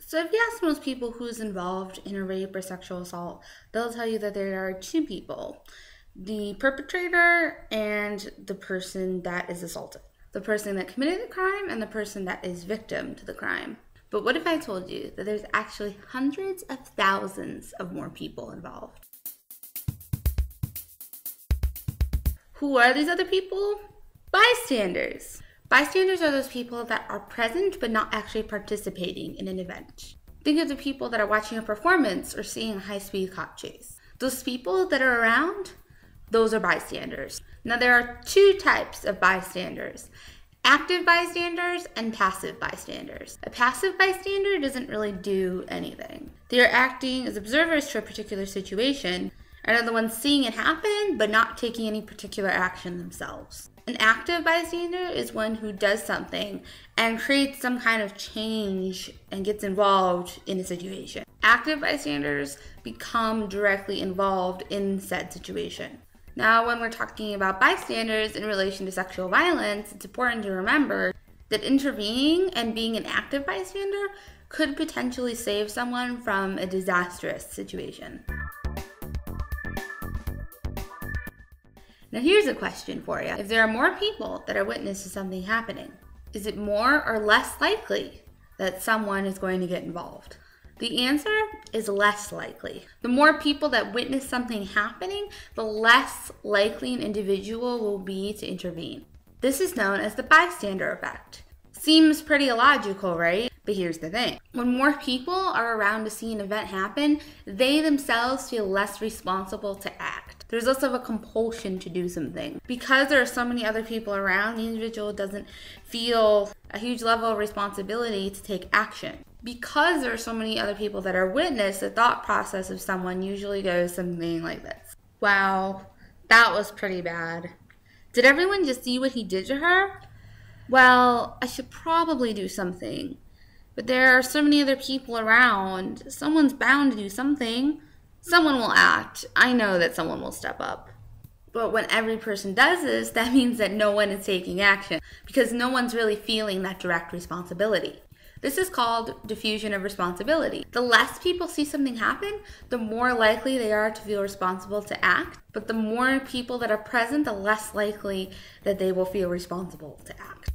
So if you ask most people who's involved in a rape or sexual assault, they'll tell you that there are two people, the perpetrator and the person that is assaulted. The person that committed the crime and the person that is victim to the crime. But what if I told you that there's actually hundreds of thousands of more people involved? Who are these other people? Bystanders. Bystanders are those people that are present but not actually participating in an event. Think of the people that are watching a performance or seeing a high-speed cop chase. Those people that are around, those are bystanders. Now there are two types of bystanders. Active bystanders and passive bystanders. A passive bystander doesn't really do anything. They are acting as observers to a particular situation and are the ones seeing it happen but not taking any particular action themselves. An active bystander is one who does something and creates some kind of change and gets involved in a situation. Active bystanders become directly involved in said situation. Now, when we're talking about bystanders in relation to sexual violence, it's important to remember that intervening and being an active bystander could potentially save someone from a disastrous situation. Now here's a question for you. If there are more people that are witness to something happening, is it more or less likely that someone is going to get involved? The answer is less likely. The more people that witness something happening, the less likely an individual will be to intervene. This is known as the bystander effect. Seems pretty illogical, right? But here's the thing. When more people are around to see an event happen, they themselves feel less responsible to act. There's also a compulsion to do something. Because there are so many other people around, the individual doesn't feel a huge level of responsibility to take action. Because there are so many other people that are witness, the thought process of someone usually goes something like this. Wow, that was pretty bad. Did everyone just see what he did to her? Well, I should probably do something. But there are so many other people around. Someone's bound to do something. Someone will act. I know that someone will step up. But when every person does this, that means that no one is taking action because no one's really feeling that direct responsibility. This is called diffusion of responsibility. The less people see something happen, the more likely they are to feel responsible to act. But the more people that are present, the less likely that they will feel responsible to act.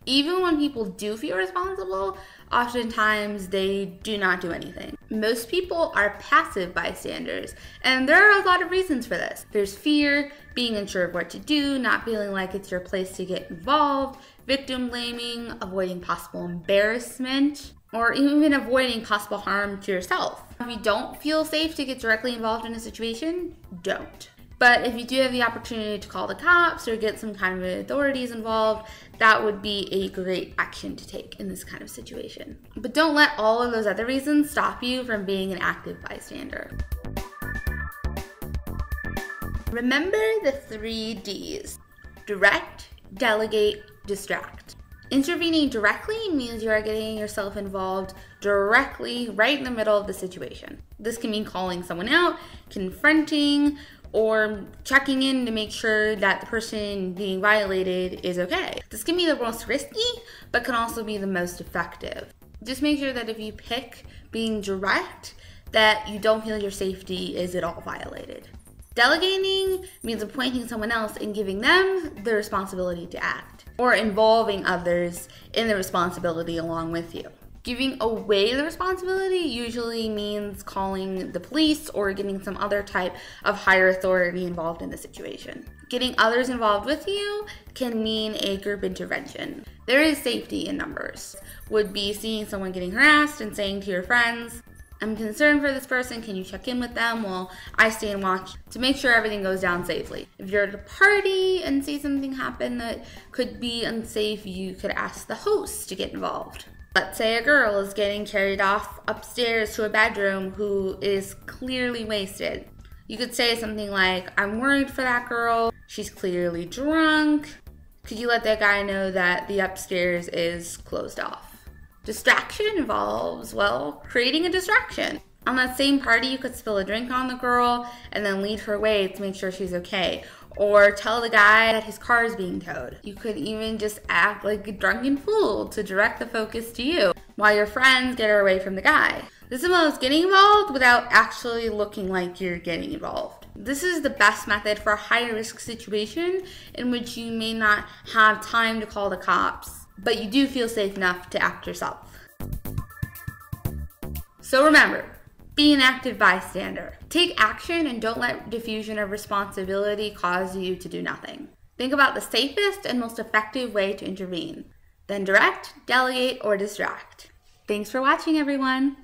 Even when people do feel responsible, oftentimes they do not do anything. Most people are passive bystanders, and there are a lot of reasons for this. There's fear, being unsure of what to do, not feeling like it's your place to get involved, victim blaming, avoiding possible embarrassment, or even avoiding possible harm to yourself. If you don't feel safe to get directly involved in a situation, don't. But if you do have the opportunity to call the cops or get some kind of authorities involved, that would be a great action to take in this kind of situation. But don't let all of those other reasons stop you from being an active bystander. Remember the 3 Ds: direct, delegate, distract. Intervening directly means you are getting yourself involved directly right in the middle of the situation. This can mean calling someone out, confronting, or checking in to make sure that the person being violated is okay. This can be the most risky, but can also be the most effective. Just make sure that if you pick being direct, that you don't feel your safety is at all violated. Delegating means appointing someone else and giving them the responsibility to act, or involving others in the responsibility along with you. Giving away the responsibility usually means calling the police or getting some other type of higher authority involved in the situation. Getting others involved with you can mean a group intervention. There is safety in numbers. Would be seeing someone getting harassed and saying to your friends, I'm concerned for this person, can you check in with them while I stay and watch to make sure everything goes down safely. If you're at a party and see something happen that could be unsafe, you could ask the host to get involved. Let's say a girl is getting carried off upstairs to a bedroom who is clearly wasted. You could say something like, I'm worried for that girl, she's clearly drunk. Could you let that guy know that the upstairs is closed off? Distraction involves, well, creating a distraction. On that same party, you could spill a drink on the girl and then lead her away to make sure she's okay. or tell the guy that his car is being towed. You could even just act like a drunken fool to direct the focus to you while your friends get away from the guy. This involves getting involved without actually looking like you're getting involved. This is the best method for a high-risk situation in which you may not have time to call the cops, but you do feel safe enough to act yourself. So remember, be an active bystander. Take action and don't let diffusion of responsibility cause you to do nothing. Think about the safest and most effective way to intervene. Then direct, delegate, or distract. Thanks for watching, everyone.